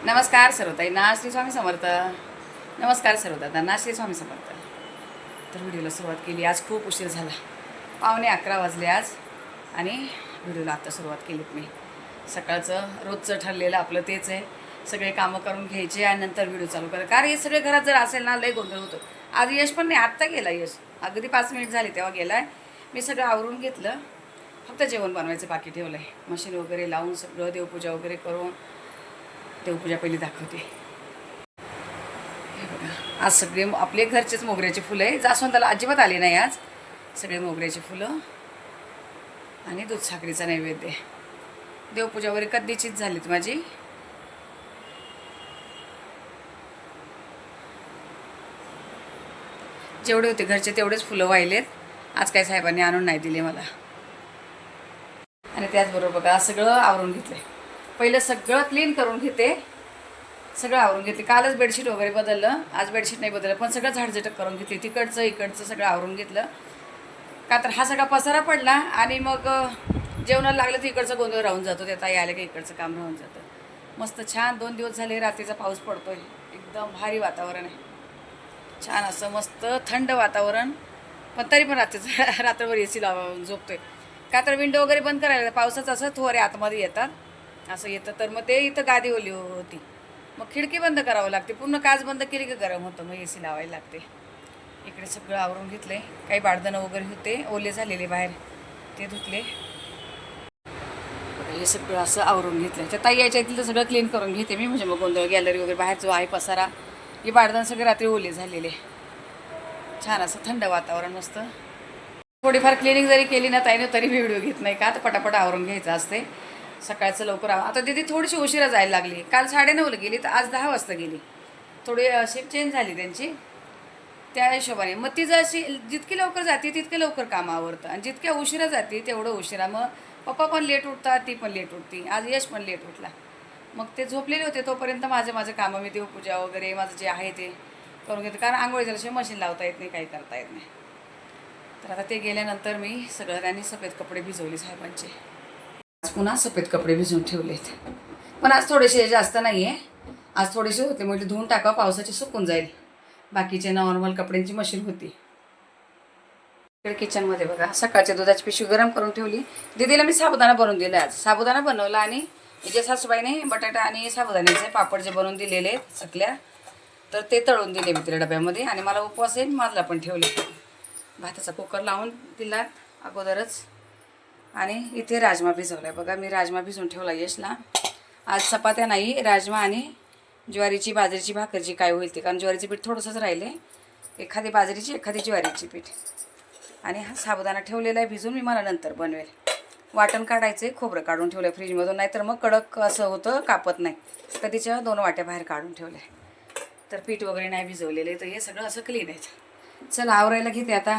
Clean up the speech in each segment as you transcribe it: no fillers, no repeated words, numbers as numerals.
नमस्कार सर्वताईंना श्री स्वामी समर्थ. नमस्कार सर्वदादांना श्री स्वामी समर्थ. तर व्हिडिओला सुरुवात केली. आज खूप उशीर झाला, 11:15 वाजले आज आणि व्हिडिओला आता सुरुवात केलीत मी. सकाळचं रोजचं ठरलेलं आपलं तेच आहे, सगळे कामं करून घ्यायचे आणि नंतर व्हिडिओ चालू करा. कारण हे सगळे घरात जर असेल ना लय गोंधळ होतो. आज यश पण नाही, आत्ता गेला यश, अगदी 5 मिनिट झाली तेव्हा गेला आहे. मी सगळं आवरून घेतलं, फक्त जेवण बनवायचं बाकी ठेवलं आहे. मशीन वगैरे लावून सगळं देवपूजा वगैरे करून देवपूजा पहिली दाखवते. हे बघा, आज सगळे आपले घरचेच मोगऱ्याची फुलं आहे. जास्वंदाला अजिबात आली नाही आज. सगळे मोगऱ्याची फुलं आणि दूध साखरेचा नैवेद्य. देवपूजा वगैरे कधीचीच झालीत माझी. जेवढे होते घरचे तेवढेच फुलं वाहिलेत. आज काही साहेबांनी आणून नाही दिले मला. आणि त्याचबरोबर बघा सगळं आवरून घेतलं. पहिलं सगळं क्लीन करून घेते, सगळं आवरून घेतले. कालच बेडशीट वगैरे बदललं, आज बेडशीट नाही बदललं, पण सगळं झाडझटक करून घेतली. तिकडचं इकडचं सगळं आवरून घेतलं. का तर हा सगळा पसारा पडला आणि मग जेवणाला लागलं तर इकडचं गोंधळ राहून जातो. त्या ताई आले की इकडचं काम राहून जातं. मस्त छान 2 दिवस झाले रात्रीचा पाऊस पडतोय. एकदम भारी वातावरण आहे, छान असं मस्त थंड वातावरण. पण तरी पण रात्रभर AC लावून झोपतोय. का तर विंडो वगैरे बंद करायला, पावसाचं असं थोडे आतमध्ये येतात असं येतं. तर मग ते इथं गादी ओली होती, मग खिडकी बंद करावं लागते. पूर्ण काच बंद केली की गरम होतं, मग AC लावायला लागते. इकडे सगळं आवरून घेतले. काही बाळदणं वगैरे होते ओले झालेले बाहेर, ते धुतले. हे सगळं असं आवरून घेतलं. त्या ताई यायच्या इथलं सगळं क्लीन करून घेते मी, म्हणजे मग गोंधळ गॅलरी वगैरे बाहेर जो आहे पसारा, हे बाळदण सगळे रात्री ओले झालेले. छान असं थंड वातावरण मस्त. थोडीफार क्लिनिंग जरी केली ना ताईने तरी मी व्हिडिओ घेत नाही, का तर पटापट आवरून घ्यायचं असते. सकाळचं लवकर आता दीदी थोडीशी उशिरा जायला लागली. काल 9:30ला गेली तर आज 10 वाजता गेली. थोडी शिफ्ट चेंज झाली त्यांची, त्या हिशोबाने. मग ती जशी जितकी लवकर जाते तितके लवकर काम आवरतं, आणि जितक्या उशिरा जाते तेवढं उशिरा. मग पप्पा पण लेट उठतात, ती पण लेट उठती. आज यश पण लेट उठला. मग ते झोपलेले होते तोपर्यंत माझं कामं, मी देवपूजा वगैरे माझं जे आहे ते करून घेते. कारण आंघोळी झाल्याशिवाय मशीन लावता येत नाही, काही करता येत नाही. तर आता ते गेल्यानंतर मी सगळं त्यांनी सफेद कपडे भिजवले साहेबांचे. आज पुन्हा सफेद कपडे भिजवून ठेवलेत. पण आज थोडेसे जास्त नाही आहे, आज थोडेसे होते म्हणजे धुवून टाका, पावसाचे सुकून जाईल. बाकीचे नॉर्मल कपड्यांची मशीन होती. इकडे किचनमध्ये बघा सकाळच्या दुधाची पिशवी गरम करून ठेवली. दीदीला मी साबुदाणा बनवून दिला. आज साबुदाणा बनवला आणि जे सासूबाईने बटाटा आणि साबुदाण्याचे पापड जे बनवून दिलेले चकल्या, तर ते तळून दिले मी तिला डब्यामध्ये. आणि मला उपवास आहे, माझला पण ठेवले. भाताचा कुकर लावून दिला अगोदरच. आणि इथे राजमा भिजवला आहे बघा. मी राजमा भिजवून ठेवला यशला. आज चपात्या नाही, राजमा आणि ज्वारीची बाजरीची भाकरची काय होईल ते, कारण ज्वारीचे पीठ थोडंसंच राहिले. एखादी बाजरीची एखादी ज्वारीची पीठ. आणि हा साबुदाणा ठेवलेला आहे भिजून, मी मला नंतर बनवेल. वाटण काढायचं आहे, खोबरं काढून ठेवलं आहे फ्रीजमधून, नाहीतर मग कडक असं होतं, कापत नाही. कधीच्या 2 वाट्या बाहेर काढून ठेवल्या. तर पीठ वगैरे नाही भिजवलेलं आहे, तर हे सगळं असं क्लीन आहे. चला आवरायला घेते आता.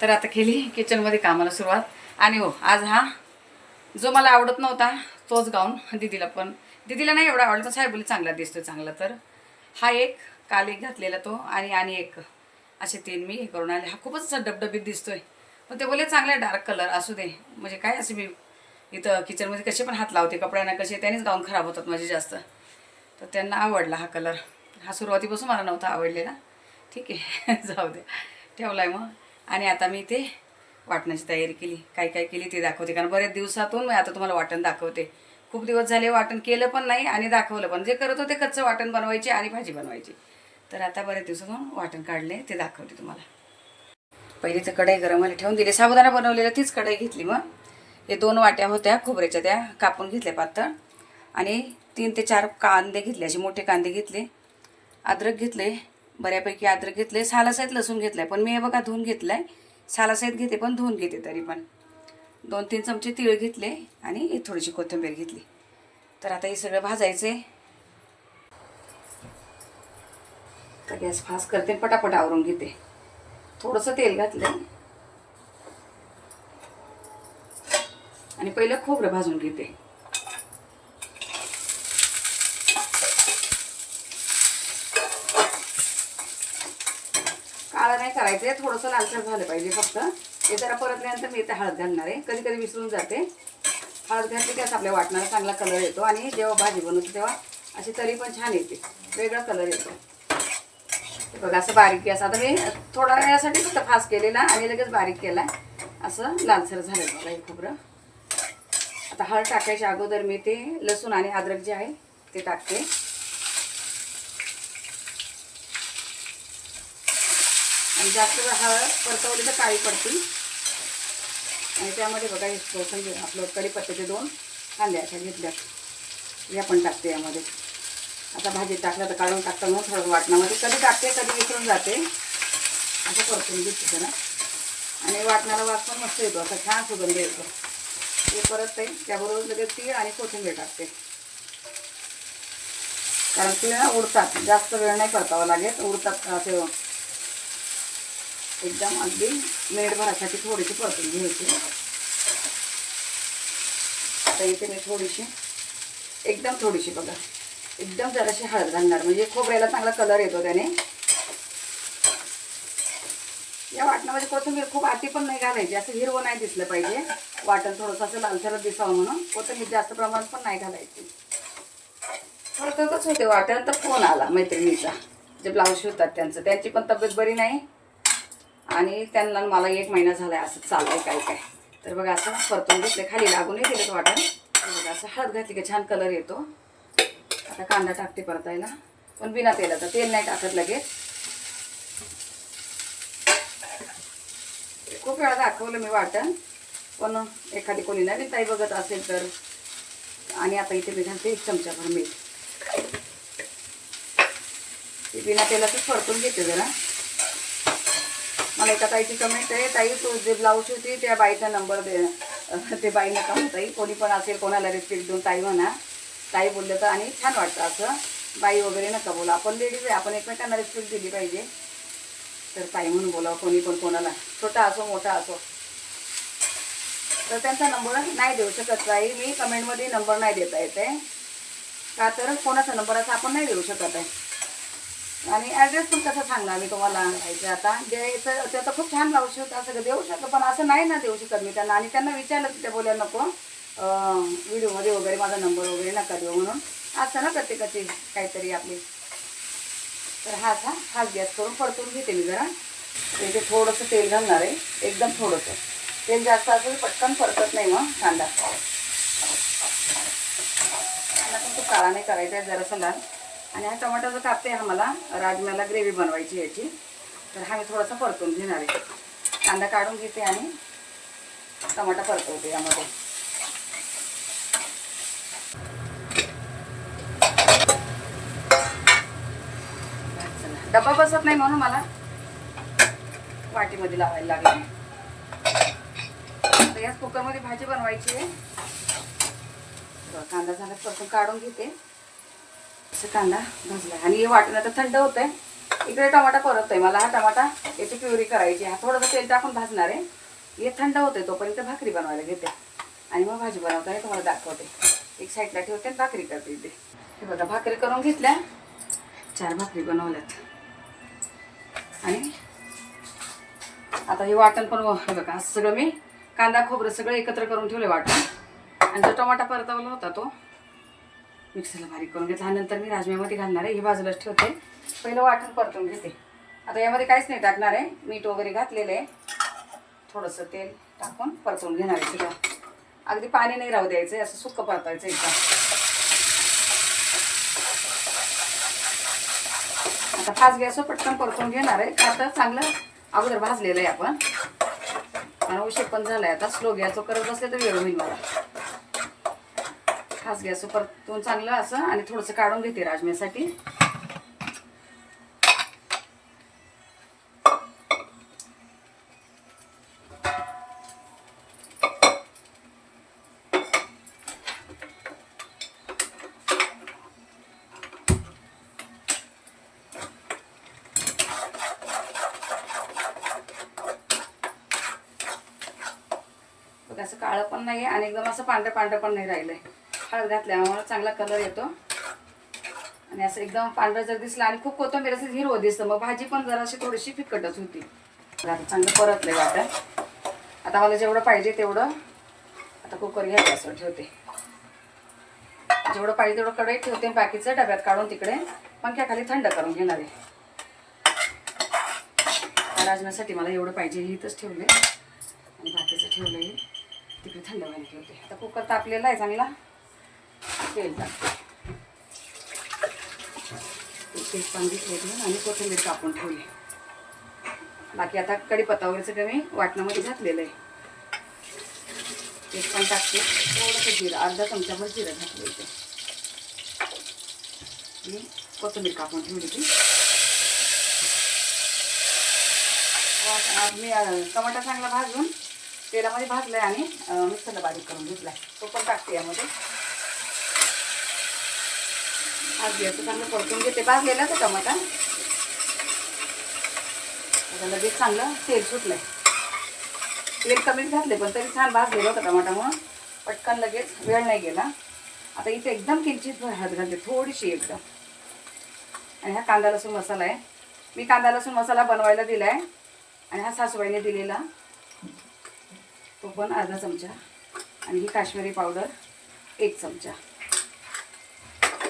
तर आता केली किचनमध्ये कामाला सुरुवात. आणि हो, आज हा जो मला आवडत नव्हता तोच गाऊन दीदीला नाही एवढा आवडला, पण साहेबुली चांगला दिसतो चांगला. तर हा एक काल एक घातलेला तो, आणि एक असे 3 मी हे करून आले. हा खूपच असा डबडबीत दिसतोय, पण ते बोलले चांगला डार्क कलर असू दे. म्हणजे काय असे मी इथं किचनमध्ये कसे पण हात लावते कपड्यांना, कसे त्यानेच गाऊन खराब होतात माझे जास्त. तर त्यांना आवडला हा कलर. हा सुरुवातीपासून मला नव्हता आवडलेला. ठीक आहे जाऊ द्या, ठेवला आहे मग. आणि आता मी इथे वाटणाची तयारी केली. काय काय केली ते दाखवते, कारण बऱ्याच दिवसातून मी आता तुम्हाला वाटण दाखवते. खूप दिवस झाले वाटण केलं पण नाही आणि दाखवलं पण. जे करत होते कच्चं वाटण बनवायचे आणि भाजी बनवायची. तर आता बऱ्याच दिवसातून वाटण काढले ते दाखवते तुम्हाला. पहिली तर कढई गरम व्हायला ठेवून दिली. साबुदाणा बनवलेला तीच कढई घेतली. मग हे 2 वाट्या होत्या खोबऱ्याच्या, त्या कापून घेतल्या पातळ. आणि 3 ते 4 कांदे घेतले, असे मोठे कांदे घेतले. अद्रक घेतले, बऱ्यापैकी अद्रक घेतले. सालासहित लसूण घेतलं आहे, पण मी हे बघा धुवून घेतलं आहे. सालासहित घेते पण धुवून घेते तरी पण. 2-3 चमचे तीळ घेतले आणि थोडीशी कोथिंबीर घेतली. तर आता हे सगळं भाजायचं आहे. तर गॅस फास्ट करते, पटापट आवरून घेते. थोडंसं तेल घातलं आणि पहिलं खोबरं भाजून घेते. काळं नाही करायचं, थोडंसं लालसर झालं पाहिजे फक्त. हे जरा परतल्यानंतर मी इथे हळद घालणार आहे. कधी कधी विसरून जाते. हळद घातली त्याच आपल्या वाटणाला चांगला कलर येतो, आणि जेव्हा भाजी बनवते तेव्हा अशी तरी पण छान येते, वेगळा कलर येतो. बघा असं बारीक गॅस, आता मी थोडा वेळासाठी फक्त फास्ट केलेला आणि लगेच बारीक केला, असं लालसर झालं बघा हे खोबरं. आता हळद टाकायच्या अगोदर मी ते लसूण आणि अद्रक जे आहे ते टाकते. आणि जास्त हळद परतवली तर काळी पडते. आणि त्यामध्ये बघा हे आपलं कढीपत्त्याचे 2 कांदे अशा घेतल्यात, या पण टाकते यामध्ये. आता भाजीत टाकलं तर काढून टाकतं मग थोडं वाटणामध्ये, कधी टाकते कधी विसरून जाते, असं परतून घेते जरा. आणि वाटणाला वास पण मस्त येतो, असा छान सुगंध येतो. हे परत ते त्याबरोबर लगेच तीळ आणि कोथिंबीर टाकते, कारण तीळ उडतात, जास्त वेळ नाही परतावं लागेल, उडतात असे. एकदम अगदी मिनिटभरासाठी थोडीशी परतून घ्यायची. आता इथे मी थोडीशी, एकदम थोडीशी बघा, एकदम जराशी हळद घालणार, म्हणजे खोबऱ्याला चांगला कलर येतो त्याने. या वाटणामध्ये कोथिंबीर खूप आती पण नाही घालायची, असं हिरवं नाही दिसलं पाहिजे वाटण, थोडंसं असं लालसरच दिसावं म्हणून कोथिंबीर जास्त प्रमाणात पण नाही घालायची. थोडंच होते वाटण, तर फोन आला मैत्रिणीचा, जे ब्लाऊज शिवतात त्यांचं, त्यांची पण तब्येत बरी नाही आणि त्यांना मला 1 महिना झाला आहे असं चाललंय काय काय. तर बघा असं परतून घेतलं, खाली लागूनही दिलं वाटण. बघा असं हळद घातली की छान कलर येतो. आता कांदा टाकते परतायला, पण बिना तेलाचा, तेल नाही टाकत लगेच. खूप वेळा दाखवलं मी वाटण, पण एखादी कोणी नवीन ताई बघत असेल तर. आणि आता इथे मी घालते 1 चमचाभर मीठ. ते बिना तेलातच परतून घेते जरा. मला एका ताईची कमेंट आहे, ताई तू जे ब्लाऊज शिवते त्या बाईचा नंबर दे, ते बाई नका हो ताई, कोणी पण असेल कोणाला रिस्पेक्ट देऊन ताई म्हणा. ताई बोललं तर आणि छान वाटतं, असं बाई वगैरे नका बोला, आपण लेडीज आहे, आपण एकमेकांना रिस्पेक्ट दिली पाहिजे. तर ताई म्हणून बोलावं कोणी पण कोणाला, छोटा असो मोठा असो. तर त्यांचा नंबर नाही देऊ शकत ताई मी, कमेंटमध्ये नंबर नाही देता येते का, तर कोणाचा नंबर असा आपण नाही देऊ शकत आहे. आणि ॲड्रेस पण कसं सांगणार मी तुम्हाला घ्यायचं. आता द्यायचं त्याचं खूप छान ब्लाऊज शिवतात, सगळं देऊ शकतो, पण असं नाही ना देऊ शकत मी त्यांना. आणि त्यांना विचारलं तर ते बोलायला नको व्हिडिओमध्ये वगैरे माझा नंबर वगैरे नका देऊ म्हणून, असं ना प्रत्येकाची काहीतरी आपली. तर हाच गॅस करून परतून घेते मी जरा. इथे थोडंसं तेल घालणार आहे, एकदम थोडंसं तेल, जास्त असेल पटकन परतत नाही मग कांदा. कांदा पण खूप काळा नाही करायचा आहे, जरासा लाल. आणि हा टमाटरचा कापते, हा मला राजम्याला ग्रेव्ही बनवायची याची, तर हा मी थोडासा परतून घेणार आहे. कांदा काढून घेते आणि टमाटा परतवते यामध्ये. डब्बा बसत नाही म्हणून मला वाटीमध्ये लावायला लागले. तर याच कुकरमध्ये भाजी बनवायची आहे. कांदा झाला परतून काढून घेते. असं कांदा भाजला आणि हे वाटण आता थंड होत आहे. इकडे टमाटा परत आहे, मला हा टमाटा याची प्युरी करायची. हा थोडंसं तेल टाकून भाजणार आहे. हे थंड होते तोपर्यंत भाकरी बनवायला घेते आणि मग भाजी बनवताना तुम्हाला दाखवते. एक साईडला ठेवते आणि भाकरी करते इथे. हे बघा भाकरी करून घेतल्या, 4 भाकरी बनवल्यात. आणि आता हे वाटण पण हे बघा असं सगळं मी कांदा खोबरं सगळं एकत्र करून ठेवले वाटण. आणि जो टमाटा परतवला होता तो मिक्सरला बारीक करून घेतला. नंतर मी राजम्यामध्ये घालणार आहे. हे बाजूलाच ठेवते, पहिलं वाटण परतून घेते. आता यामध्ये काहीच नाही टाकणार आहे, मीठ वगैरे घातलेलं आहे. थोडंसं तेल टाकून परतून घेणार आहे सगळं. अगदी पाणी नाही राहू द्यायचं, असं सुक्कं परतायचं एकदा. आता फास्ट गॅसवर पटकन परतून घेणार आहे. आता चांगलं अगोदर भाजलेलं आहे आपण, आणि उशीर पण झाला आहे. आता स्लो गॅसवर करत बसले तर वेळ होईल मला. फास्ट गॅसवर परतून चांगलं असं आणि थोडंसं काढून घेते राजम्यासाठी. असं काळं पण नाही आहे आणि एकदम असं पांढरं पण नाही राहिलंय. हळद घातल्यामुळे चांगला कलर येतो. आणि असं एकदम पांढरं जर दिसलं आणि खूप कोथिंबीर असं हिरवं दिसतं, मग भाजी पण जराशी थोडीशी फिकटच होती. आता चांगलं परतलंय वाटण. आता मला जेवढं पाहिजे तेवढं आता कुकर गॅसवर ठेवते. जेवढं पाहिजे तेवढं कढईत ठेवते, बाकीचं डब्यात काढून तिकडे पंख्याखाली थंड करून घेणार आहे. राजमासाठी मला एवढं पाहिजे इथंच ठेवले आणि बाकीचं ठेवलं आहे तिकडे थंड व्हायला ठेवते. आता कुकर तापलेला आहे चांगला, तेल टाकते, तेजपान घेतले आणि कोथिंबीर कापून ठेवली. बाकी आता कढीपत्ता वगैरे सगळं मी वाटणामध्ये घातलेलं आहे. तेजपान टाकते, थोडंसं जिरं, अर्धा चमचाभर जिरं घातलं इथे आणि कोथिंबीर कापून ठेवली ती. मी टमाटा चांगला भाजून तेलामध्ये भाजलाय आणि मिक्सरला बारीक करून घेतलाय, तो पण टाकते यामध्ये. भाजली असं चांगलं परतून घेते. भाजलेला तो टमाटा, आता लगेच चांगलं तेल सुटलंय. तेल कमीच घातले पण तरी छान भाजलेलं होतं टमाटा, म्हणून पटकन लगेच वेळ नाही गेला. आता इथे एकदम किंचित हळद घालते, थोडीशी एकदम. आणि हा कांदा लसूण मसाला आहे. मी कांदा लसूण मसाला बनवायला दिला आहे आणि हा सासूबाईने दिलेला, तो पण अर्धा चमचा. आणि ही काश्मीरी पावडर 1 चमचा.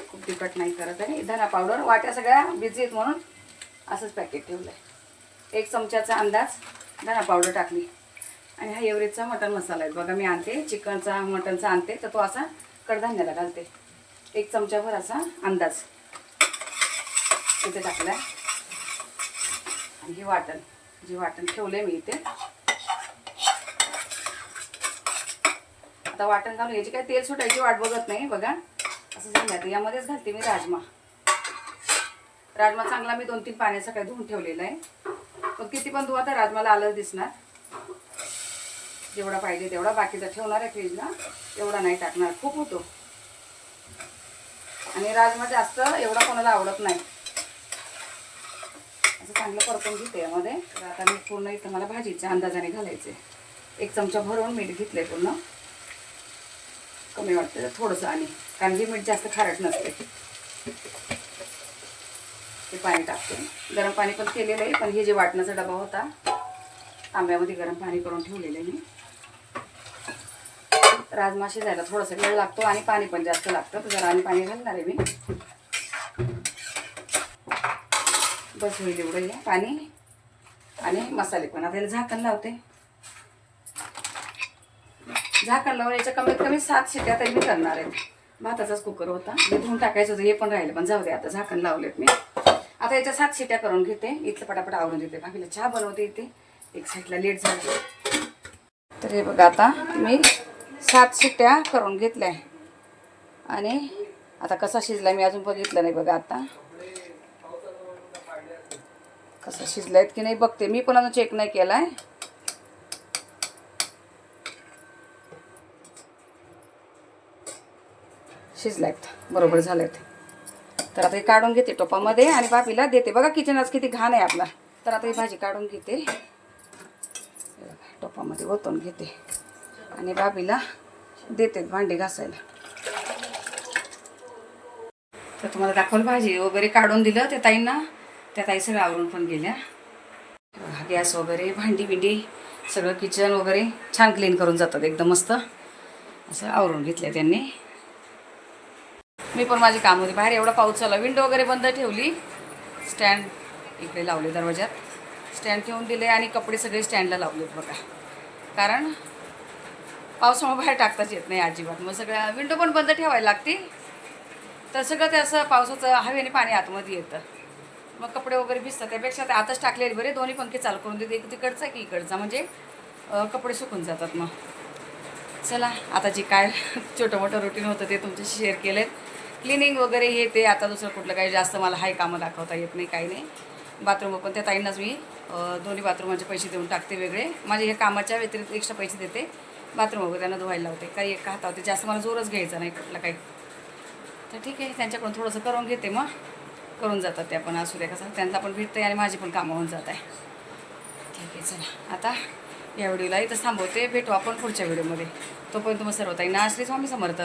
खूप तिखट नाही करत आहे. धना पावडर वाट्या सगळ्या बिझी आहेत म्हणून असंच पॅकेट ठेवलं आहे. 1 चमच्याचा अंदाज धना पावडर टाकली. आणि हा एव्हरेजचा मटण मसाला आहे बघा, मी आणते चिकनचा मटणचा आणते तर तो असा कडधान्याला घालते. 1 चमचाभर असा अंदाज इथे टाकला आहे. आणि हे वाटण, जे वाटण ठेवले मी इथे, आता वाटण घालून याची काही तेल सुटायची वाट बघत नाही बघा. असं झालं आता यामध्येच घालते मी राजमा. राजमा चांगला मी 2-3 पाण्यात सकाळी धुवून ठेवलेला आहे, पण किती पण धुवा तर राजमाला आलं दिसणार. जेवढा पाहिजे तेवढा, बाकीचा ठेवणार आहे फ्रीजला, एवढा नाही टाकणार, खूप होतो. आणि राजमा जास्त एवढा कोणाला आवडत नाही. असं चांगलं परतून घेते यामध्ये. तर आता मी पूर्ण इथं मला भाजीच्या अंदाजाने घालायचे. 1 चमचा भरून मीठ घेतलंय, पूर्ण कमी वाटतं तर थोडंसं, आणि कारण की मीठ जास्त खारट नसते. ते पाणी टाकते, गरम पाणी पण केलेलं आहे, पण हे जे वाटण्याचा डबा होता तांब्यामध्ये गरम पाणी करून ठेवलेलं आहे मी. राजमा शिजायला थोडासा वेळ लागतो आणि पाणी पण जास्त लागतं, तर जरा आणि पाणी घालणार आहे मी. बस होईल एवढं आहे पाणी. आणि मसाले पण आता याला झाकण लावते. झाकण लावून याच्या कमीत कमी 7 शिट्या तरी मी करणार आहे. भाताचाच कुकर होता, हे धुवून टाकायचं होतं, हे पण राहिलं, पण जाऊ दे आता झाकण लावलेत मी. आता याच्या 7 शिट्या करून घेते. इथलं पटापट आवरून देते, बाकीला चहा बनवते इथे. एक साईडला लेट झाली. तर हे बघा आता मी 7 शिट्ट्या करून घेतल्या आणि आता कसा शिजला मी अजून बघितलं नाही बघा. आता कसा शिजलायत की नाही बघते मी, पण अजून चेक नाही केलाय. शिजलायत, बरोबर झालेत. तर आता हे काढून घेते टोपामध्ये आणि बाबीला देते. बघा किचन आज किती घाण आहे आपला. तर आता ही भाजी काढून घेते, टोपामध्ये ओतून घेते आणि बाबीला देते भांडी घासायला. तर तुम्हाला दाखवलं भाजी वगैरे काढून दिलं त्या ताईंना. त्या ताई सगळं आवरून पण गेल्या. गॅस वगैरे भांडी बिंडी सगळं किचन वगैरे छान क्लीन करून जातात, एकदम मस्त असं आवरून घेतलं त्यांनी. मी पण माझी काम होती. बाहेर एवढा पाऊस चालला, विंडो वगैरे बंद ठेवली, स्टँड इकडे लावले दरवाज्यात, स्टँड ठेवून दिले आणि कपडे सगळे स्टँडला लावलेत बघा. कारण पावसामुळे बाहेर टाकताच येत नाही अजिबात. मग सगळ्या विंडो पण बंद ठेवायला लागते, तर सगळं ते असं पावसाचं हवेने पाणी आतमध्ये येतं, मग कपडे वगैरे भिजतात. त्यापेक्षा ते आताच टाकलेले बरे. दोन्ही पंखे चालू करून देते, एक तिकडचा की इकडचा, म्हणजे कपडे सुकून जातात. मग चला आता जे काय छोटं मोठं रुटीन होतं ते तुमच्याशी शेअर केलेत. क्लिनिंग वगैरे हे ते. आता दुसरं कुठलं काही जास्त मला हाय कामं दाखवता येत नाही, काही नाही. बाथरूम पण त्या ताईंनाच मी दोन्ही बाथरूमाचे पैसे देऊन टाकते वेगळे. माझे हे कामाच्या व्यतिरिक्त एक्स्ट्रा पैसे देते. बाथरूम वगैरे त्यांना धुवायला लावते. काही एक हातावते, जास्त मला जोरच घ्यायचा नाही कुठला काही. तर ठीक आहे, त्यांच्याकडून थोडंसं करून घेते, मग करून जातात त्या पण. असू द्या, कसं त्यांना पण भेटतं आहे आणि माझी पण कामं होऊन जात आहे. ठीक आहे, चला आता या व्हिडिओला इथं थांबवते. भेटू आपण पुढच्या व्हिडिओमध्ये. तोपर्यंत तुम्ही सर्व ताईंना श्री स्वामी समर्थ.